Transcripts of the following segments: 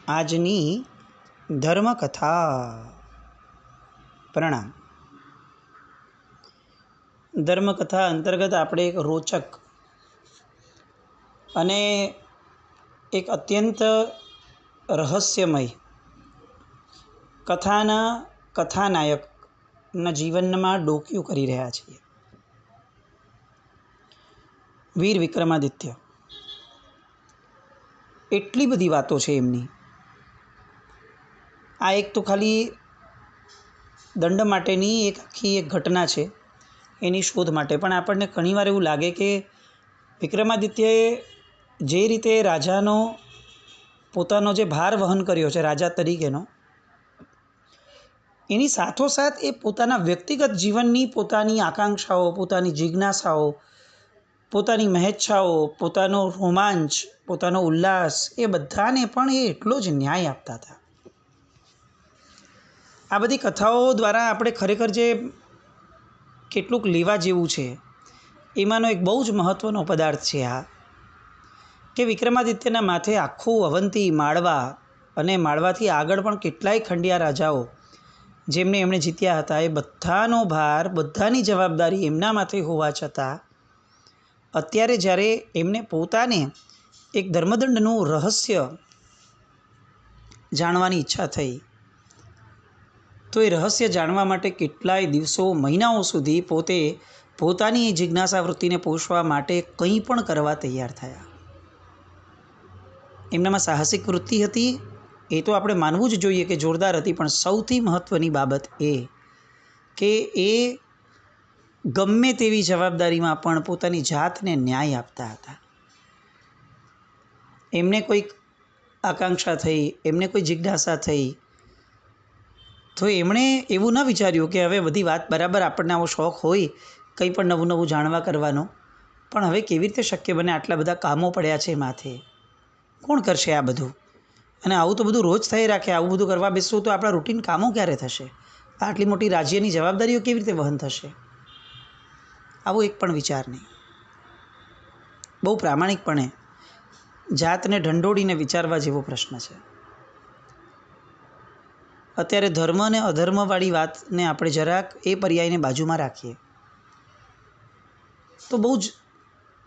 આજની ધર્મકથા. પ્રણામ. ધર્મકથા અંતર્ગત આપણે એક રોચક અને એક અત્યંત રહસ્યમય કથાના કથાનાયકના જીવનમાં ડોકિયું કરી રહ્યા છીએ. વીર વિક્રમાદિત્ય. એટલી બધી વાતો છે એમની. આ એક તો ખાલી દંડ માટેની આખી એક ઘટના છે, એની શોધ માટે. પણ આપણને ઘણીવાર એવું લાગે કે વિક્રમાદિત્યએ જે રીતે રાજાનો પોતાનો જે ભાર વહન કર્યો છે રાજા તરીકેનો, એની સાથોસાથ એ પોતાના વ્યક્તિગત જીવનની પોતાની આકાંક્ષાઓ, પોતાની જિજ્ઞાસાઓ, પોતાની મહેચ્છાઓ, પોતાનો રોમાંચ, પોતાનો ઉલ્લાસ, એ બધાને પણ એ એટલો જ ન્યાય આપતા હતા. આ બધી કથાઓ દ્વારા આપણે ખરેખર જે કેટલુંક લેવા જેવું છે એમાંનો એક બહુ જ મહત્ત્વનો પદાર્થ છે આ, કે વિક્રમાદિત્યના માથે આખું અવંતી, માળવા અને માળવાથી આગળ પણ કેટલાય ખંડિયા રાજાઓ જેમને એમણે જીત્યા હતા, એ બધાનો ભાર, બધાની જવાબદારી એમના માથે હોવા છતાં અત્યારે જ્યારે એમને પોતાને એક ધર્મદંડનું રહસ્ય જાણવાની ઈચ્છા થઈ, તો એ રહસ્ય જાણવા માટે કેટલાય દિવસો, મહિનાઓ સુધી પોતે પોતાની જિજ્ઞાસા વૃત્તિને પોષવા માટે કંઈ પણ કરવા તૈયાર થયા. એમનામાં સાહસિક વૃત્તિ હતી, એ તો આપણે માનવું જ જોઈએ કે જોરદાર હતી. પણ સૌથી મહત્ત્વની બાબત એ કે એ ગમે તેવી જવાબદારીમાં પણ પોતાની જાતને ન્યાય આપતા હતા. એમને કોઈક આકાંક્ષા થઈ, એમને કોઈ જિજ્ઞાસા થઈ, તો એમણે એવું ન વિચાર્યું કે હવે બધી વાત બરાબર, આપણને આવો શોખ હોય કંઈ પણ નવું નવું જાણવા કરવાનો, પણ હવે કેવી રીતે શક્ય બને? આટલા બધા કામો પડ્યા છે માથે, કોણ કરશે આ બધું? અને આવું તો બધું રોજ થઈ રાખે. આવું બધું કરવા બેસવું તો આપણા રૂટીન કામો ક્યારે થશે? આટલી મોટી રાજ્યની જવાબદારીઓ કેવી રીતે વહન થશે? આવો એક પણ વિચાર નહીં. બહુ પ્રામાણિકપણે જાતને ઢંઢોળીને વિચારવા જેવો પ્રશ્ન છે. અત્યારે ધર્મ અને અધર્મવાળી વાતને આપણે જરાક એ પર્યાયને બાજુમાં રાખીએ તો બહુ જ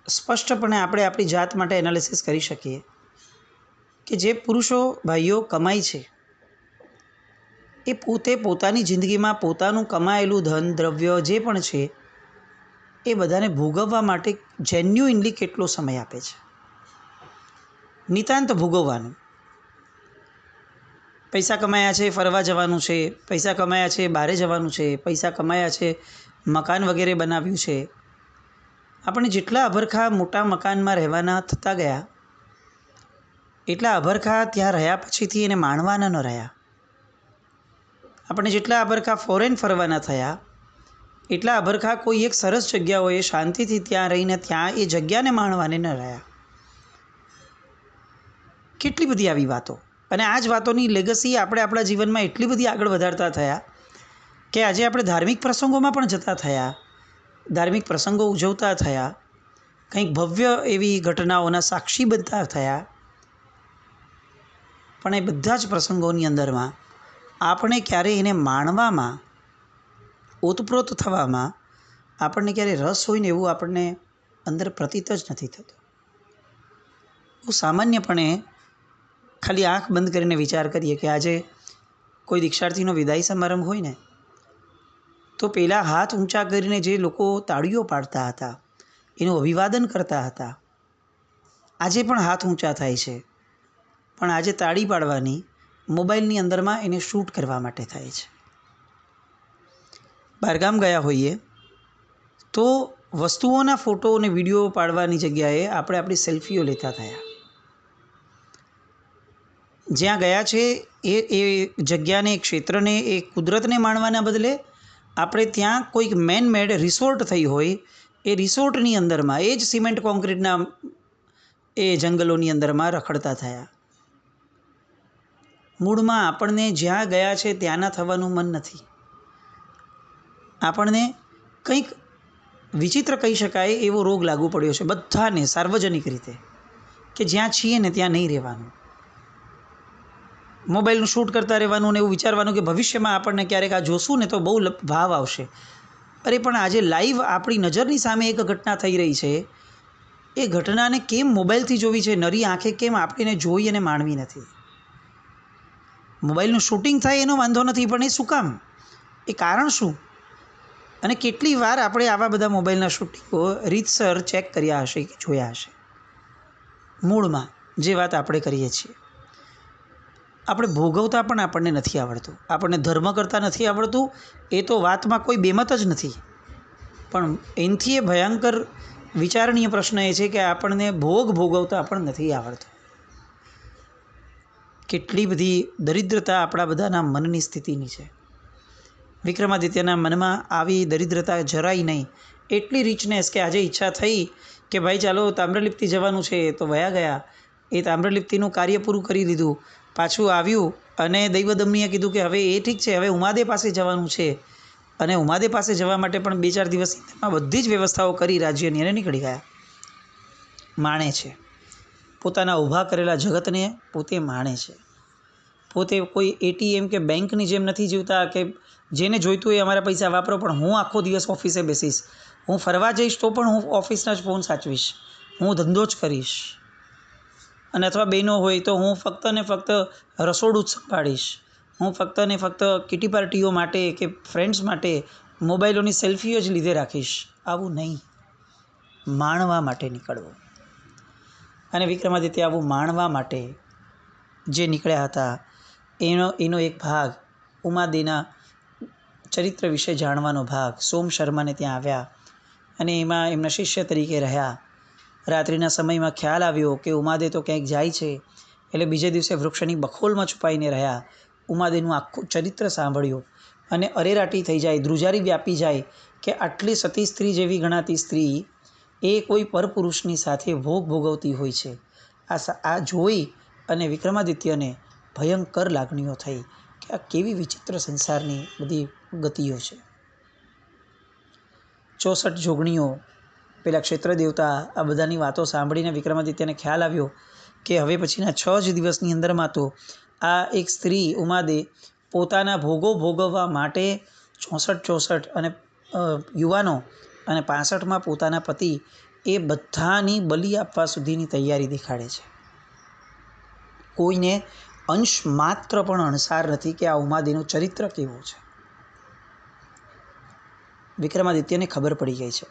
સ્પષ્ટપણે આપણે આપણી જાત માટે એનાલિસિસ કરી શકીએ કે જે પુરુષો, ભાઈઓ કમાય છે, એ પોતે પોતાની જિંદગીમાં પોતાનું કમાયેલું ધન, દ્રવ્ય જે પણ છે એ બધાને ભોગવવા માટે જેન્યુઇનલી કેટલો સમય આપે છે. નિતાંત ભોગવવાનું. પૈસા કમાયા છે, ફરવા જવાનું છે, પૈસા કમાયા છે, બહારે જવાનું છે, પૈસા કમાયા છે, મકાન વગેરે બનાવ્યું છે. આપણે જેટલા અભરખા મોટા મકાનમાં રહેવાના થતા ગયા, એટલા અભરખા ત્યાં રહ્યા પછીથી એને માણવાના ન રહ્યા. આપણે જેટલા અભરખા ફોરેન ફરવાના થયા, એટલા અભરખા કોઈ એક સરસ જગ્યા હોય શાંતિથી ત્યાં રહીને ત્યાં એ જગ્યાને માણવાને ન રહ્યા. કેટલી બધી આવી વાતો. અને આ જ વાતોની લેગસી આપણે આપણા જીવનમાં એટલી બધી આગળ વધારતા થયા કે આજે આપણે ધાર્મિક પ્રસંગોમાં પણ જતા થયા, ધાર્મિક પ્રસંગો ઉજવતા થયા, કંઈક ભવ્ય એવી ઘટનાઓના સાક્ષી બનતા થયા. પણ એ બધા જ પ્રસંગોની અંદરમાં આપણે ક્યારેય એને માણવામાં, ઓતપ્રોત થવામાં આપણને ક્યારેય રસ હોય ને એવું આપણને અંદર પ્રતીત જ નથી થતું. બહુ સામાન્યપણે ખાલી આંખ બંધ કરીને વિચાર કરીએ કે આજે કોઈ દીક્ષાર્થીનો વિદાય સમારંભ હોય ને, તો પહેલાં હાથ ઊંચા કરીને જે લોકો તાળીઓ પાડતા હતા, એનું અભિવાદન કરતા હતા, આજે પણ હાથ ઊંચા થાય છે. પણ આજે તાળી પાડવાની મોબાઈલની અંદરમાં એને શૂટ કરવા માટે થાય છે. બહારગામ ગયા હોઈએ તો વસ્તુઓના ફોટો અને વિડીયો પાડવાની જગ્યાએ આપણે આપણી સેલ્ફીઓ લેતા થયા. જ્યાં ગયા છે એ જગ્યાને, એ ક્ષેત્રને, એ કુદરતને માણવાના બદલે આપણે ત્યાં કોઈક મેન મેડ રિસોર્ટ થઈ હોય, એ રિસોર્ટની અંદરમાં, એ જ સિમેન્ટ કોન્ક્રીટના એ જંગલોની અંદરમાં રખડતા થયા. મૂળમાં આપણને જ્યાં ગયા છે ત્યાંના થવાનું મન નથી. આપણને કંઈક વિચિત્ર કહી શકાય એવો રોગ લાગુ પડ્યો છે બધાને, સાર્વજનિક રીતે, કે જ્યાં છીએ ને ત્યાં નહીં રહેવાનું. મોબાઈલનું શૂટ કરતા રહેવાનું ને એવું વિચારવાનું કે ભવિષ્યમાં આપણને ક્યારેક આ જોશું ને તો બહુ ભાવ આવશે. અરે પણ આજે લાઈવ આપણી નજરની સામે એક ઘટના થઈ રહી છે. એ ઘટનાને કેમ મોબાઈલથી જોવી છે, નરી આંખે કેમ આપણે જોઈ અને માણવી નથી? મોબાઈલનું શૂટિંગ થાય એનો વાંધો નથી, પણ એ શું કામ? એ કારણ શું? અને કેટલી વાર આપણે આવા બધા મોબાઈલના શૂટિંગો રીતસર ચેક કર્યા હશે કે જોયા હશે? મૂળમાં જે વાત આપણે કરીએ છીએ, આપણે ભોગવતા પણ આપણને નથી આવડતું. આપણને ધર્મ કરતાં નથી આવડતું, એ તો વાતમાં કોઈ બેમત જ નથી. પણ એનાથી એ ભયંકર વિચારણીય પ્રશ્ન એ છે કે આપણને ભોગવતા પણ નથી આવડતું. કેટલી બધી દરિદ્રતા આપણા બધાના મનની સ્થિતિની છે. વિક્રમાદિત્યના મનમાં આવી દરિદ્રતા જરાય નહીં. એટલી રિચનેસ કે આજે ઈચ્છા થઈ કે ભાઈ ચાલો તામ્રલિપ્તિ જવાનું છે, તો વયા ગયા. એ તામ્રલિપ્તિનું કાર્ય પૂરું કરી લીધું, પાછું આવ્યું અને દૈવદમ્મીએ કીધું કે હવે એ ઠીક છે, હવે ઉમાદે પાસે જવાનું છે. અને ઉમાદે પાસે જવા માટે પણ 2-4 દિવસમાં બધી જ વ્યવસ્થાઓ કરી રાજ્યની અને નીકળી ગયા. માણે છે પોતાના ઊભા કરેલા જગતને, પોતે માણે છે. પોતે કોઈ એટીએમ કે બેંકની જેમ નથી જીવતા કે જેને જોઈતું એ અમારા પૈસા વાપરો, પણ હું આખો દિવસ ઓફિસે બેસીશ, હું ફરવા જઈશ તો પણ હું ઓફિસના જ ફોન સાચવીશ, હું ધંધો જ કરીશ. અને અથવા બહેનો હોય તો હું ફક્ત ને ફક્ત રસોડું જ સંભાળીશ, હું ફક્ત ને ફક્ત કિટી પાર્ટીઓ માટે કે ફ્રેન્ડ્સ માટે મોબાઈલોની સેલ્ફીઓ જ લીધે રાખીશ. આવું નહીં, માણવા માટે નીકળવું. અને વિક્રમાદિત્ય આવું માણવા માટે જે નીકળ્યા હતા એનો એક ભાગ ઉમાદેના ચરિત્ર વિશે જાણવાનો ભાગ. સોમ શર્માને ત્યાં આવ્યા અને એમાં એમના શિષ્ય તરીકે રહ્યા. રાત્રિના સમયમાં ખ્યાલ આવ્યો કે ઉમાદે તો ક્યાંક જાય છે, એટલે બીજે દિવસે વૃક્ષની બખોલમાં છુપાઈને રહ્યા. ઉમાદેનું આખું ચરિત્ર સાંભળ્યું અને અરેરાટી થઈ જાય, ધ્રુજારી વ્યાપી જાય કે આટલી સતી સ્ત્રી જેવી ગણાતી સ્ત્રી એ કોઈ પરપુરુષની સાથે ભોગવતી હોય છે. આ જોઈ અને વિક્રમાદિત્યને ભયંકર લાગણીઓ થઈ કે આ કેવી વિચિત્ર સંસારની બધી ગતિઓ છે. 64 જોગણીઓ, પેલા ક્ષેત્ર દેવતા, આ બધાની વાતો સાંભળીને વિક્રમાદિત્યને ખ્યાલ આવ્યો કે હવે પછીના 6 જ દિવસની અંદરમાં તો આ એક સ્ત્રી ઉમાદે પોતાના ભોગો ભોગવવા માટે 64 અને યુવાનો અને 65માં પોતાના પતિ, એ બધાની બલિ આપવા સુધીની તૈયારી દેખાડે છે. કોઈને અંશ માત્ર પણ અણસાર નથી કે આ ઉમાદેનું ચરિત્ર કેવું છે. વિક્રમાદિત્યને ખબર પડી ગઈ છે.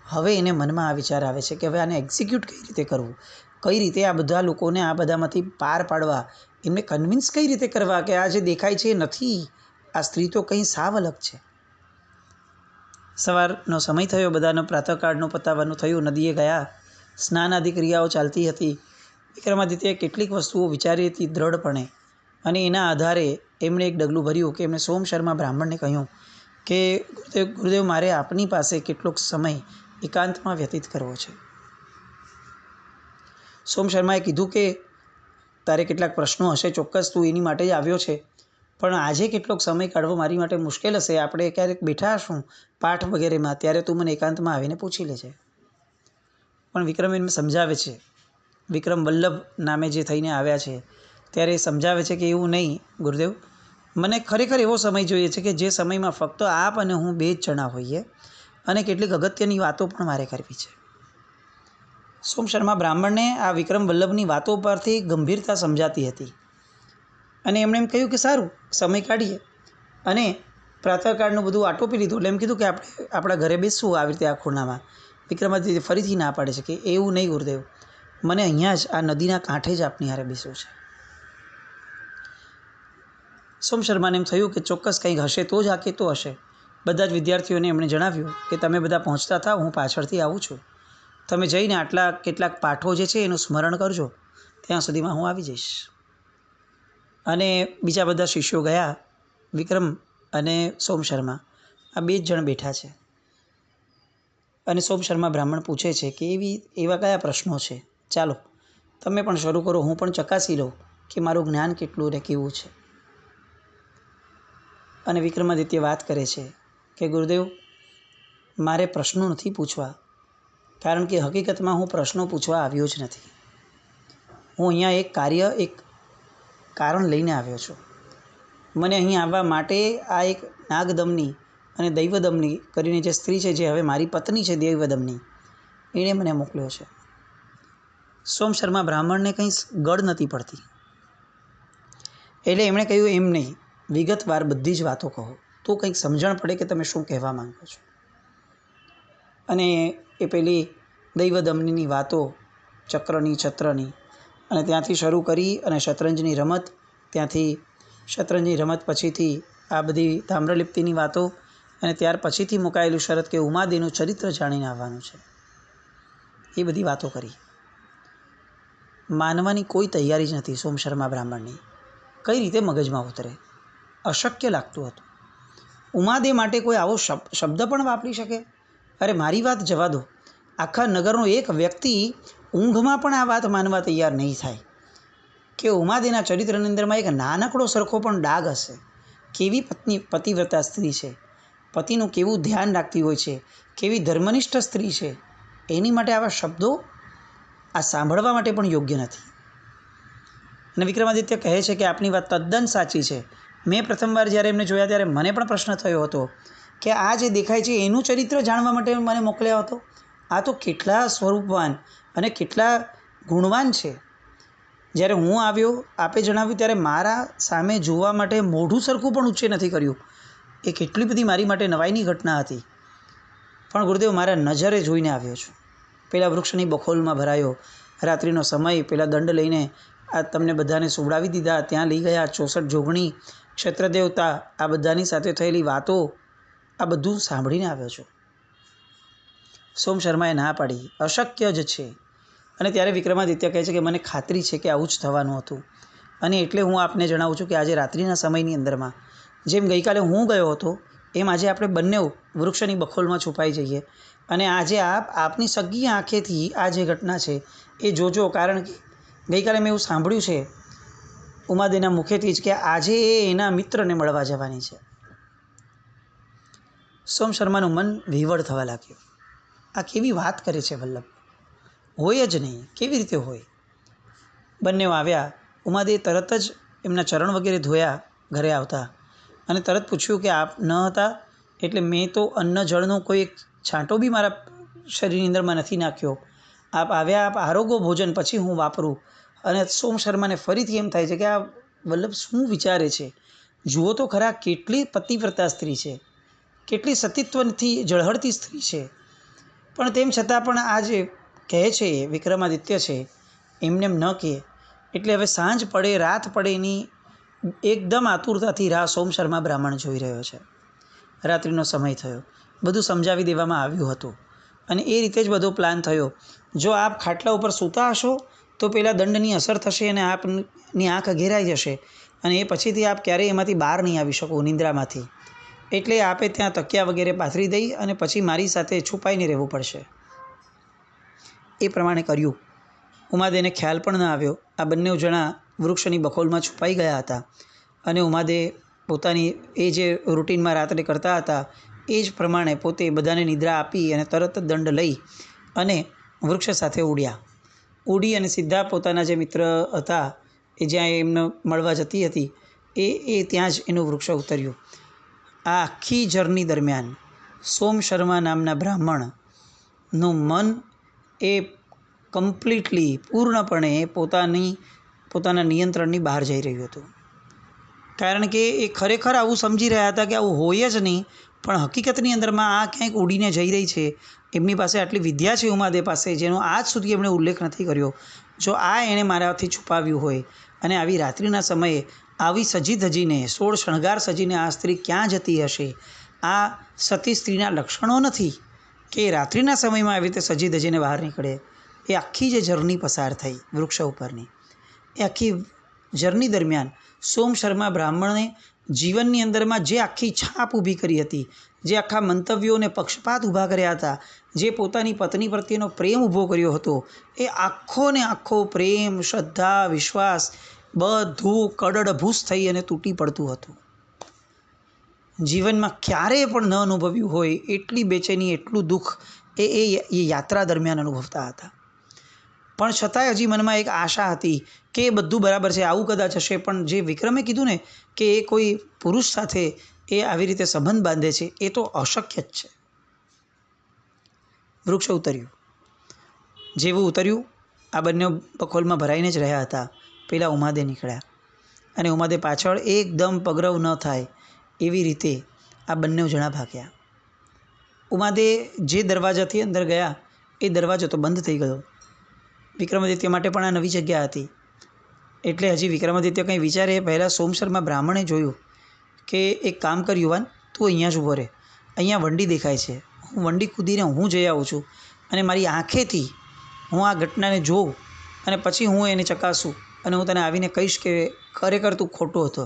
હવે એને મનમાં આ વિચાર આવે છે કે હવે આને એક્ઝિક્યુટ કઈ રીતે કરવું, કઈ રીતે આ બધા લોકોને આ બધામાંથી પાર પાડવા, એમને કન્વિન્સ કઈ રીતે કરવા કે આ જે દેખાય છે એ નથી, આ સ્ત્રી તો કંઈ સાવ અલગ છે. સવારનો સમય થયો, બધાનો પ્રાતઃકાળનું પતાવવાનું થયું, નદીએ ગયા, સ્નાન આદિ ક્રિયાઓ ચાલતી હતી. વિક્રમાદિત્યએ કેટલીક વસ્તુઓ વિચારી હતી દ્રઢપણે, અને એના આધારે એમણે એક ડગલું ભર્યું કે એમણે સોમ શર્મા બ્રાહ્મણને કહ્યું કે ગુરુદેવ, મારે આપની પાસે કેટલોક સમય એકાંતમાં વ્યતીત કરવો છે. સોમ શર્માએ કીધું કે તારે કેટલાક પ્રશ્નો હશે, ચોક્કસ તું એની માટે જ આવ્યો છે, પણ આજે કેટલોક સમય કાઢવો મારી માટે મુશ્કેલ હશે. આપણે ક્યારેક બેઠા હશું પાઠ વગેરેમાં, ત્યારે તું મને એકાંતમાં આવીને પૂછી લેજે. પણ વિક્રમ એમને સમજાવે છે, વિક્રમ વલ્લભ નામે જે થઈને આવ્યા છે, ત્યારે એ સમજાવે છે કે એવું નહીં ગુરુદેવ, મને ખરેખર એવો સમય જોઈએ છે કે જે સમયમાં ફક્ત આપ અને હું 2 જ જણા હોઈએ, અને કેટલીક અગત્યની વાતો પણ મારે કરવી છે. સોમ શર્મા બ્રાહ્મણને આ વિક્રમ વલ્લભની વાતો પરથી ગંભીરતા સમજાતી હતી, અને એમણે એમ કહ્યું કે સારું, સમય કાઢીએ. અને પ્રાતઃકાળનું બધું આટોપી લીધું, એટલે એમ કીધું કે આપણે આપણા ઘરે બેસવું આવી રીતે આ ખૂણામાં. વિક્રમાદિત્ય ફરીથી ના પાડે છે કે એવું નહીં ગુરુદેવ, મને અહીંયા જ આ નદીના કાંઠે જ આપની હારે બેસવું છે. સોમ શર્માને એમ થયું કે ચોક્કસ કંઈક હશે તો જ આ કહેતો હશે. બધા જ વિદ્યાર્થીઓને એમણે જણાવ્યું કે તમે બધા પહોંચતા થાવ, હું પાછળથી આવું છું, તમે જઈને આટલા કેટલાક પાઠો જે છે એનું સ્મરણ કરજો, ત્યાં સુધીમાં હું આવી જઈશ. અને બીજા બધા શિષ્યો ગયા. વિક્રમ અને સોમ શર્મા આ 2 જ જણ બેઠા છે. અને સોમ શર્મા બ્રાહ્મણ પૂછે છે કે એવા કયા પ્રશ્નો છે, ચાલો તમે પણ શરૂ કરો, હું પણ ચકાસી લઉં કે મારું જ્ઞાન કેટલું ને કેવું છે. અને વિક્રમાદિત્ય વાત કરે છે કે ગુરુદેવ, મારે પ્રશ્નો નથી પૂછવા, કારણ કે હકીકતમાં હું પ્રશ્નો પૂછવા આવ્યો જ નથી. હું અહીંયા એક કાર્ય, એક કારણ લઈને આવ્યો છું. મને અહીં આવવા માટે આ એક નાગદમની અને દૈવદમની કરીને જે સ્ત્રી છે, જે હવે મારી પત્ની છે દૈવદમની, એણે મને મોકલ્યો છે. સોમ શર્મા બ્રાહ્મણને કંઈ ગળ નથી પડતી, એટલે એમણે કહ્યું એમ નહીં, વિગતવાર બધી જ વાતો કહો, તો કંઈક સમજણ પડે કે તમે શું કહેવા માંગો છો. અને એ પેલી દૈવદમનીની વાતો ચક્રની છત્રની, અને ત્યાંથી શરૂ કરી અને શતરંજની રમત, ત્યાંથી શતરંજની રમત પછીથી આ બધી તામ્રલિપ્તિની વાતો, અને ત્યાર પછીથી મુકાયેલું શરત કે ઉમાદેનું ચરિત્ર જાણીને આવવાનું છે, એ બધી વાતો કરી. માનવાની કોઈ તૈયારી જ નથી સોમ શર્મા બ્રાહ્મણની. કઈ રીતે મગજમાં ઉતરે? અશક્ય લાગતું હતું. ઉમાદે માટે કોઈ આવો શબ્દ પણ વાપરી શકે? અરે મારી વાત જવા દો, આખા નગરનો એક વ્યક્તિ ઊંઘમાં પણ આ વાત માનવા તૈયાર નહીં થાય કે ઉમાદેના ચરિત્રની અંદરમાં એક નાનકડો સરખો પણ ડાઘ હશે. કેવી પતિવ્રતા સ્ત્રી છે, પતિનું કેવું ધ્યાન રાખતી હોય છે, કેવી ધર્મનિષ્ઠ સ્ત્રી છે, એની માટે આવા શબ્દો આ સાંભળવા માટે પણ યોગ્ય નથી. અને વિક્રમાદિત્ય કહે છે કે આપની વાત તદ્દન સાચી છે. મેં પ્રથમવાર જ્યારે એમને જોયા ત્યારે મને પણ પ્રશ્ન થયો હતો કે આ જે દેખાય છે એનું ચરિત્ર જાણવા માટે મને મોકલ્યો હતો. આ તો કેટલા સ્વરૂપવાન અને કેટલા ગુણવાન છે. જ્યારે હું આવ્યો, આપે જણાવ્યું ત્યારે મારા સામે જોવા માટે મોઢું સરખું પણ ઊંચે નથી કર્યું. એ કેટલી બધી મારી માટે નવાઈની ઘટના હતી. પણ ગુરુદેવ, મારા નજરે જોઈને આવ્યો છું. પેલા વૃક્ષની બખોલમાં ભરાયો, રાત્રિનો સમય, પેલા દંડ લઈને આ તમને બધાને સુવડાવી દીધા, ત્યાં લઈ ગયા, 64 જોગણી, ક્ષેત્રદેવતા, આ બધાની સાથે થયેલી વાતો, આ બધું સાંભળીને આવ્યો છું. સોમ શર્માએ ના પાડી, અશક્ય જ છે. અને ત્યારે વિક્રમાદિત્ય કહે છે કે મને ખાતરી છે કે આવું જ થવાનું હતું, અને એટલે હું આપને જણાવું છું કે આજે રાત્રિના સમયની અંદરમાં જેમ ગઈકાલે હું ગયો હતો, એમ આજે આપણે બંને વૃક્ષની બખોલમાં છુપાઈ જઈએ, અને આજે આપની સગી આંખેથી આ જે ઘટના છે એ જોજો. કારણ કે ગઈકાલે મેં એવું સાંભળ્યું છે ઉમાદેના મુખેથી જ કે આજે એ એના મિત્રને મળવા જવાની છે. સોમ શર્માનું મન વિવળ થવા લાગ્યું. આ કેવી વાત કરે છે વલ્લભ? હોય જ નહીં. કેવી રીતે હોય? બંને આવ્યા. ઉમાદેએ તરત જ એમના ચરણ વગેરે ધોયા ઘરે આવતા, અને તરત પૂછ્યું કે આપ ન હતા, એટલે મેં તો અન્ન જળનો કોઈ છાંટો બી મારા શરીરની અંદરમાં નથી નાખ્યો. આપ આવ્યા, આપ આરોગો ભોજન, પછી હું વાપરું. અને સોમ શર્માને ફરીથી એમ થાય છે કે આ વલ્લભ શું વિચારે છે? જુઓ તો ખરા, કેટલી પતિવ્રતા સ્ત્રી છે, કેટલી સતીત્વથી ઝળહળતી સ્ત્રી છે. પણ તેમ છતાં પણ આ જે કહે છે વિક્રમાદિત્ય છે, એમને એમ ન કહે. એટલે હવે સાંજ પડે, રાત પડે, એની એકદમ આતુરતાથી રાહ સોમ શર્મા બ્રાહ્મણ જોઈ રહ્યો છે. રાત્રિનો સમય થયો, બધું સમજાવી દેવામાં આવ્યું હતું, અને એ રીતે જ બધો પ્લાન થયો. જો આપ ખાટલા ઉપર સૂતા હશો તો પેલા દંડની અસર થશે અને આપની આંખ ઘેરાઈ જશે, અને એ પછીથી આપ ક્યારેય એમાંથી બહાર નહીં આવી શકો નિંદ્રામાંથી. એટલે આપે ત્યાં તકિયા વગેરે પાથરી દઈ અને પછી મારી સાથે છુપાઈને રહેવું પડશે. એ પ્રમાણે કર્યું. ઉમાદેને ખ્યાલ પણ ન આવ્યો. આ બંને જણા વૃક્ષની બખોલમાં છુપાઈ ગયા હતા, અને ઉમાદે પોતાની એ જે રૂટિનમાં રાત્રે કરતા હતા એ જ પ્રમાણે પોતે બધાને નિદ્રા આપી અને તરત દંડ લઈ અને વૃક્ષ સાથે ઉડી અને સીધા પોતાના જે મિત્ર હતા એ જ્યાં એમને મળવા જતી હતી એ ત્યાં જ એનું વૃક્ષ ઉતર્યું. આ આખી જર્ની દરમિયાન સોમ શર્મા નામના બ્રાહ્મણનું મન એ કમ્પ્લીટલી, પૂર્ણપણે પોતાના નિયંત્રણની બહાર જઈ રહ્યું હતું. કારણ કે એ ખરેખર આવું સમજી રહ્યા હતા કે આવું હોય જ નહીં, પણ હકીકતની અંદરમાં આ ક્યાંક ઉડીને જઈ રહી છે. એમની પાસે આટલી વિદ્યા છે ઉમાદે પાસે, જેનો આજ સુધી એમણે ઉલ્લેખ નથી કર્યો. જો આ એણે મારાથી છુપાવ્યું હોય, અને આવી રાત્રિના સમયે આવી સજી ધજીને, 16 શણગાર સજીને આ સ્ત્રી ક્યાં જતી હશે? આ સતી સ્ત્રીના લક્ષણો નથી કે રાત્રિના સમયમાં આવી રીતે સજી ધજીને બહાર નીકળે. એ આખી જે જર્ની પસાર થઈ વૃક્ષ ઉપરની, એ આખી જર્ની દરમિયાન સોમ શર્મા બ્રાહ્મણે જીવનની અંદરમાં જે આખી છાપ ઊભી કરી હતી, જે આખા મંતવ્યોને પક્ષપાત ઊભા કર્યા હતા, જે પોતાની પત્ની પ્રત્યેનો પ્રેમ ઊભો કર્યો હતો, એ આખો ને આખો પ્રેમ, શ્રદ્ધા, વિશ્વાસ બધું કડડભૂસ થઈ અને તૂટી પડતું હતું. જીવનમાં ક્યારેય પણ ન અનુભવ્યું હોય એટલી બેચેની, એટલું દુઃખ એ યાત્રા દરમિયાન અનુભવતા હતા. પણ છતાંય હજી મનમાં એક આશા હતી કે એ બધું બરાબર છે, આવું કદાચ હશે, પણ જે વિક્રમે કીધું ને કે એ કોઈ પુરુષ સાથે એ આવી રીતે સંબંધ બાંધે છે, એ તો અશક્ય જ છે. વૃક્ષ ઉતર્યું. જેવું ઉતર્યું, આ બંને બખોલમાં ભરાઈને જ રહ્યા હતા. પેલા ઉમાદે નીકળ્યા અને ઉમાદે પાછળ એકદમ પગરવ ન થાય એવી રીતે આ બંને જણા ભાગ્યા. ઉમાદે જે દરવાજાથી અંદર ગયા એ દરવાજો તો બંધ થઈ ગયો. વિક્રમાદિત્ય માટે પણ આ નવી જગ્યા હતી. એટલે હજી વિક્રમાદિત્ય કંઈ વિચારે પહેલાં સોમશર્મા બ્રાહ્મણે જોયું કે એક કામ કર યુવાન, તું અહીંયા જ ઊભો રહે, અહીંયા વંડી દેખાય છે, હું વંડી કૂદીને હું જઈ આવું છું અને મારી આંખેથી હું આ ઘટનાને જોઉં અને પછી હું એને ચકાસું અને હું તને આવીને કહીશ કે ખરેખર તું ખોટો હતો.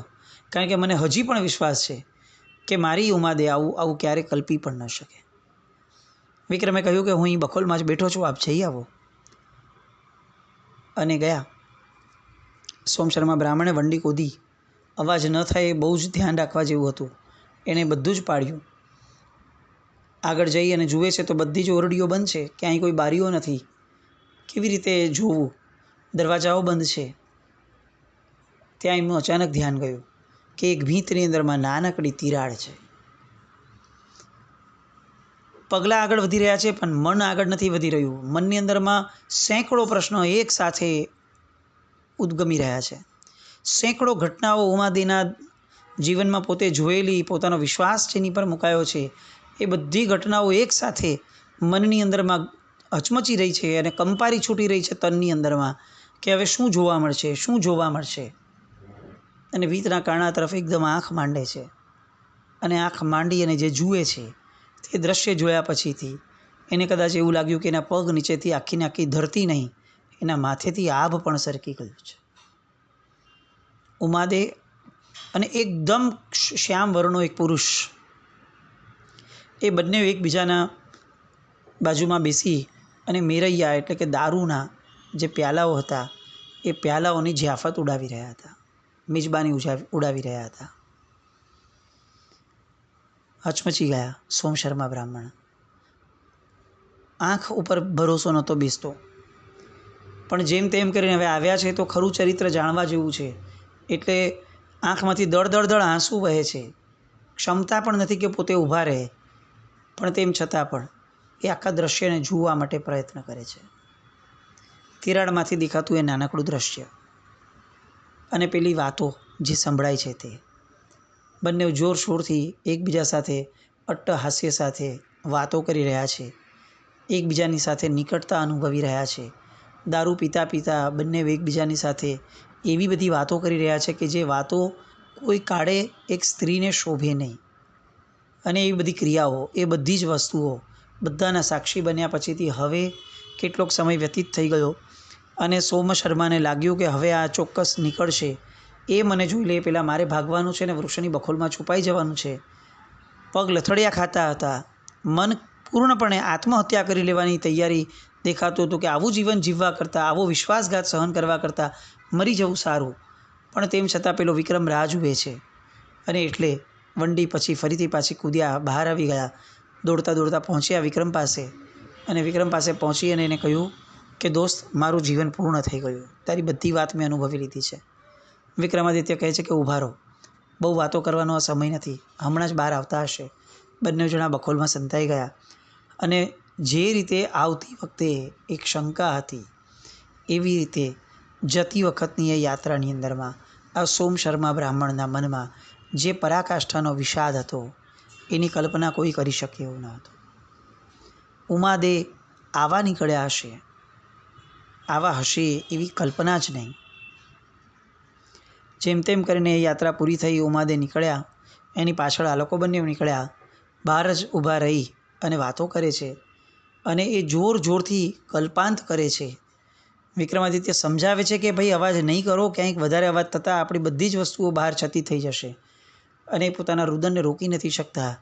કારણ કે મને હજી પણ વિશ્વાસ છે કે મારી ઉમાદે આવું ક્યારેય કલ્પી પણ ન શકે. વિક્રમે કહ્યું કે હું અહીં બખોલમાં જ બેઠો છું, આપ જઈ આવો. અને ગયા. સોમશર્મા બ્રાહ્મણે વંડી કૂદી. અવાજ ન થાય એ બહુ જ ધ્યાન રાખવા જેવું હતું. એણે બધું જ પાડ્યું. આગળ જઈ અને જુએ છે તો બધી જ ઓરડીઓ બંધ છે, ક્યાંય કોઈ બારીઓ નથી. કેવી રીતે જોવું? દરવાજાઓ બંધ છે. ત્યાં એમનું અચાનક ધ્યાન ગયું કે એક ભીંતની અંદરમાં નાનકડી તિરાડ છે. પગલાં આગળ વધી રહ્યા છે પણ મન આગળ નથી વધી રહ્યું. મનની અંદરમાં સેંકડો પ્રશ્નો એક સાથે ઉદ્ગમી રહ્યા છે. સેંકડો ઘટનાઓ ઉમાદેના જીવનમાં પોતે જોયેલી, પોતાનો વિશ્વાસ જેની પર મુકાયો છે, એ બધી ઘટનાઓ એકસાથે મનની અંદરમાં હચમચી રહી છે અને કંપારી છૂટી રહી છે તનની અંદરમાં કે હવે શું જોવા મળશે, શું જોવા મળશે. અને વીતના કારણા તરફ એકદમ આંખ માંડે છે અને આંખ માંડી અને જે જુએ છે તે દ્રશ્ય જોયા પછીથી એને કદાચ એવું લાગ્યું કે એના પગ નીચેથી આખીને આખી ધરતી નહીં, એના માથેથી આભ પણ સરકી ગયું છે. ઉમાદે અને એકદમ શ્યામ વર્ણનો એક પુરુષ, એ બંને એકબીજાના બાજુમાં બેસી અને મેરૈયા એટલે કે દારૂના જે પ્યાલાઓ હતા એ પ્યાલાઓની જ્યાફત ઉડાવી રહ્યા હતા, મિજબાની ઉડાવી રહ્યા હતા. હચમચી ગયા સોમશર્મા બ્રાહ્મણ. આંખ ઉપર ભરોસો નહોતો બેસતો. પણ જેમ તેમ કરીને હવે આવ્યા છે તો ખરું ચરિત્ર જાણવા જેવું છે, એટલે આંખમાંથી દળ આંસુ વહે છે. ક્ષમતા પણ નથી કે પોતે ઊભા રહે, પણ તેમ છતાં પણ એ આખા દ્રશ્યને જોવા માટે પ્રયત્ન કરે છે. તિરાડમાંથી દેખાતું એ નાનકડું દ્રશ્ય અને પેલી વાતો જે સંભળાય છે તે બંને જોરશોરથી એકબીજા સાથે અટ્ટહાસ્ય સાથે વાતો કરી રહ્યા છે, એકબીજાની સાથે નિકટતા અનુભવી રહ્યા છે. દારૂ પીતા પીતા બંને એકબીજાની સાથે એવી બધી વાતો કરી રહ્યા છે કે જે વાતો કોઈ કાળે એક સ્ત્રીને શોભે નહીં. અને એવી બધી ક્રિયાઓ, એ બધી જ વસ્તુઓ બધાના સાક્ષી બન્યા પછીથી હવે કેટલોક સમય વ્યતીત થઈ ગયો અને સોમશર્માને લાગ્યું કે હવે આ ચોક્કસ નીકળશે, એ મને જોઈ લે, પહેલાં મારે ભાગવાનું છે ને વૃક્ષની બખોલમાં છુપાઈ જવાનું છે. પગ લથડિયા ખાતા હતા. મન પૂર્ણપણે આત્મહત્યા કરી લેવાની તૈયારી દેખાતું હતું કે આવું જીવન જીવવા કરતાં, આવો વિશ્વાસઘાત સહન કરવા કરતાં મરી જવું સારું. પણ તેમ છતાં પેલો વિક્રમ રાહ જુએ છે અને એટલે વંડી પછી ફરીથી પાછી કૂદ્યા, બહાર આવી ગયા. દોડતા પહોંચ્યા વિક્રમ પાસે અને વિક્રમ પાસે પહોંચી અને એને કહ્યું કે દોસ્ત, મારું જીવન પૂર્ણ થઈ ગયું, તારી બધી વાત મેં અનુભવી લીધી છે. વિક્રમાદિત્ય કહે છે કે ઊભા રહો, બહુ વાતો કરવાનો આ સમય નથી, હમણાં જ બહાર આવતા હશે. બંને જણા બખોલમાં સંતાઈ ગયા અને જે રીતે આવતી વખતે એક શંકા હતી એવી રીતે જતી વખતની એ યાત્રાની અંદરમાં આ સોમશર્મા બ્રાહ્મણના મનમાં જે પરાકાષ્ઠાનો વિષાદ હતો એની કલ્પના કોઈ કરી શકે એવું ન હતું. ઉમાદે આવા નીકળ્યા હશે, આવા હશે એવી કલ્પના જ નહીં. જેમ તેમ કરીને એ યાત્રા પૂરી થઈ. ઉમાદે નીકળ્યા, એની પાછળ આ લોકો બંને નીકળ્યા. બહાર જ ઊભા રહી અને વાતો કરે છે અને એ જોરથી કલ્પાંત કરે છે. વિક્રમાદિત્ય સમજાવે છે કે ભાઈ અવાજ નહીં કરો, ક્યાંક વધારે અવાજ થતાં આપણી બધી જ વસ્તુઓ બહાર છતી થઈ જશે. અને પોતાના રુદનને રોકી નથી શકતા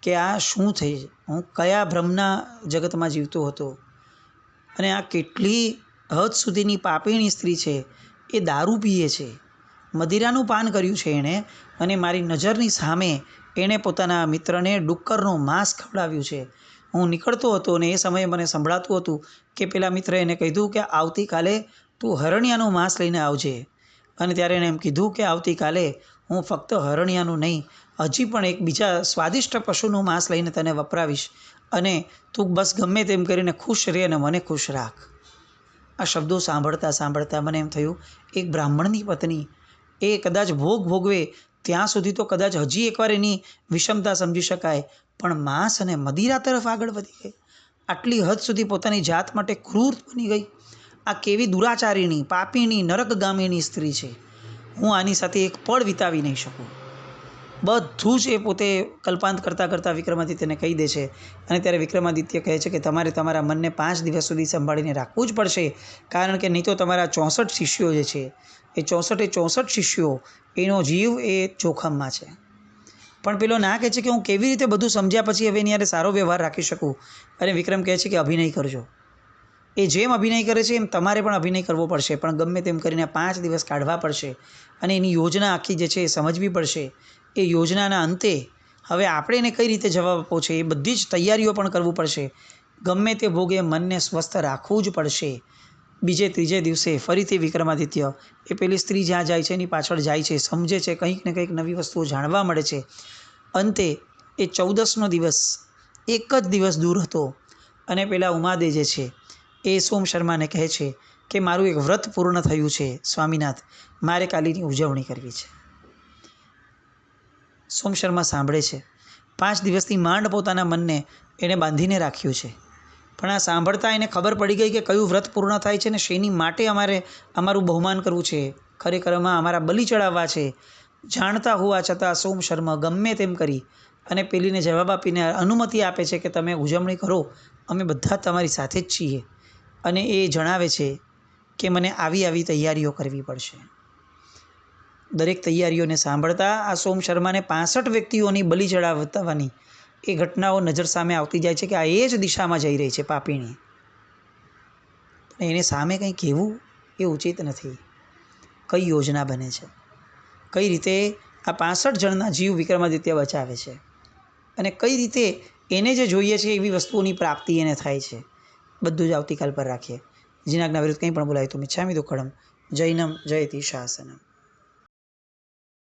કે આ શું થઈ, હું કયા ભ્રમના જગતમાં જીવતો હતો અને આ કેટલી હદ સુધીની પાપીણી સ્ત્રી છે. એ દારૂ પીએ છે, મદિરાનું પાન કર્યું છે એણે, અને મારી નજરની સામે એણે પોતાના મિત્રને ડુક્કરનું માંસ ખવડાવ્યું છે. હું નીકળતો હતો અને એ સમયે મને સંભળાતું હતું કે પેલા મિત્રએ એને કીધું કે આવતીકાલે તું હરણિયાનું માંસ લઈને આવજે. અને ત્યારે એણે એમ કીધું કે આવતીકાલે હું ફક્ત હરણિયાનું નહીં, હજી પણ એક બીજા સ્વાદિષ્ટ પશુનું માંસ લઈને તને વપરાવીશ, અને તું બસ ગમે તેમ કરીને ખુશ રહે અને મને ખુશ રાખ. આ શબ્દો સાંભળતા સાંભળતા મને એમ થયું, એક બ્રાહ્મણની પત્ની એ કદાચ ભોગ ભોગવે ત્યાં સુધી તો કદાચ હજી એકવાર એની વિષમતા સમજી શકાય, પણ માંસ અને મદિરા તરફ આગળ વધી ગઈ. આટલી હદ સુધી પોતાની જાત માટે ક્રૂર બની ગઈ. આ કેવી દુરાચારીણી, પાપીણી, નરકગામીની સ્ત્રી છે. હું આની સાથે એક પળ વિતાવી નહીં શકું. બધું જ એ પોતે કલ્પાંત કરતાં કરતાં વિક્રમાદિત્યને કહી દે છે. અને ત્યારે વિક્રમાદિત્ય કહે છે કે તમારે તમારા મનને 5 દિવસ સુધી સંભાળીને રાખવું જ પડશે, કારણ કે નહીં તો તમારા 64 શિષ્યો જે છે એ 64 શિષ્યો એનો જીવ એ જોખમમાં છે. પણ પેલો ના કહે છે કે હું કેવી રીતે બધું સમજ્યા પછી હવે એની યારે સારો વ્યવહાર રાખી શકું. અને વિક્રમ કહે છે કે અભિનય કરજો. એ જેમ અભિનય કરે છે એમ તમારે પણ અભિનય કરવો પડશે, પણ ગમે તેમ કરીને 5 દિવસ કાઢવા પડશે અને એની યોજના આખી જે છે એ સમજવી પડશે. એ યોજનાના અંતે હવે આપણે એને કઈ રીતે જવાબ આપવો છે એ બધી જ તૈયારીઓ પણ કરવું પડશે. ગમે તે ભોગે મનને સ્વસ્થ રાખવું જ પડશે. બીજે ત્રીજે દિવસે ફરીથી વિક્રમાદિત્ય એ પેલી સ્ત્રી જ્યાં જાય છે એની પાછળ જાય છે, સમજે છે, કંઈક ને કંઈક નવી વસ્તુઓ જાણવા મળે છે. અંતે એ 14નો દિવસ એક જ દિવસ દૂર હતો અને પેલા ઉમાદે જે છે એ સોમ શર્માને કહે છે કે મારું એક વ્રત પૂર્ણ થયું છે સ્વામીનાથ, મારે કાલીની ઉજવણી કરવી છે. સોમ શર્મા સાંભળે છે. 5 દિવસથી માંડ પોતાના મનને એણે બાંધીને રાખ્યું છે, પણ આ સાંભળતા એને ખબર પડી ગઈ કે કયું વ્રત પૂર્ણ થાય છે ને શેની માટે અમારે અમારું બહુમાન કરવું છે, ખરેખરમાં અમારા બલિ ચડાવવા છે. જાણતા હોવા છતાં સોમ શર્મા ગમે તેમ કરી અને પેલીને જવાબ આપીને અનુમતિ આપે છે કે તમે ઉજવણી કરો, અમે બધા તમારી સાથે જ છીએ. અને એ જણાવે છે કે મને આવી આવી તૈયારીઓ કરવી પડશે. દરેક તૈયારીઓને સાંભળતા આ સોમ શર્માને 65 વ્યક્તિઓની બલિ ચડાવવાની એ ઘટનાઓ નજર સામે આવતી જાય છે કે આ એ જ દિશામાં જઈ રહી છે પાપીણી. પણ એને સામે કંઈ કહેવું એ ઉચિત નથી. કઈ યોજના બને છે, કઈ રીતે આ 65 જણના જીવ વિક્રમાદિત્ય બચાવે છે, અને કઈ રીતે એને જે જોઈએ છે એવી વસ્તુઓની પ્રાપ્તિ એને થાય છે. બધું જ આવતીકાલ પર રાખીએ. જીનાજ્ઞા વિરુદ્ધ કંઈ પણ બોલાય તો મિચ્છામિ દુક્કડમ. જૈનમ જયતિ શાસનમ.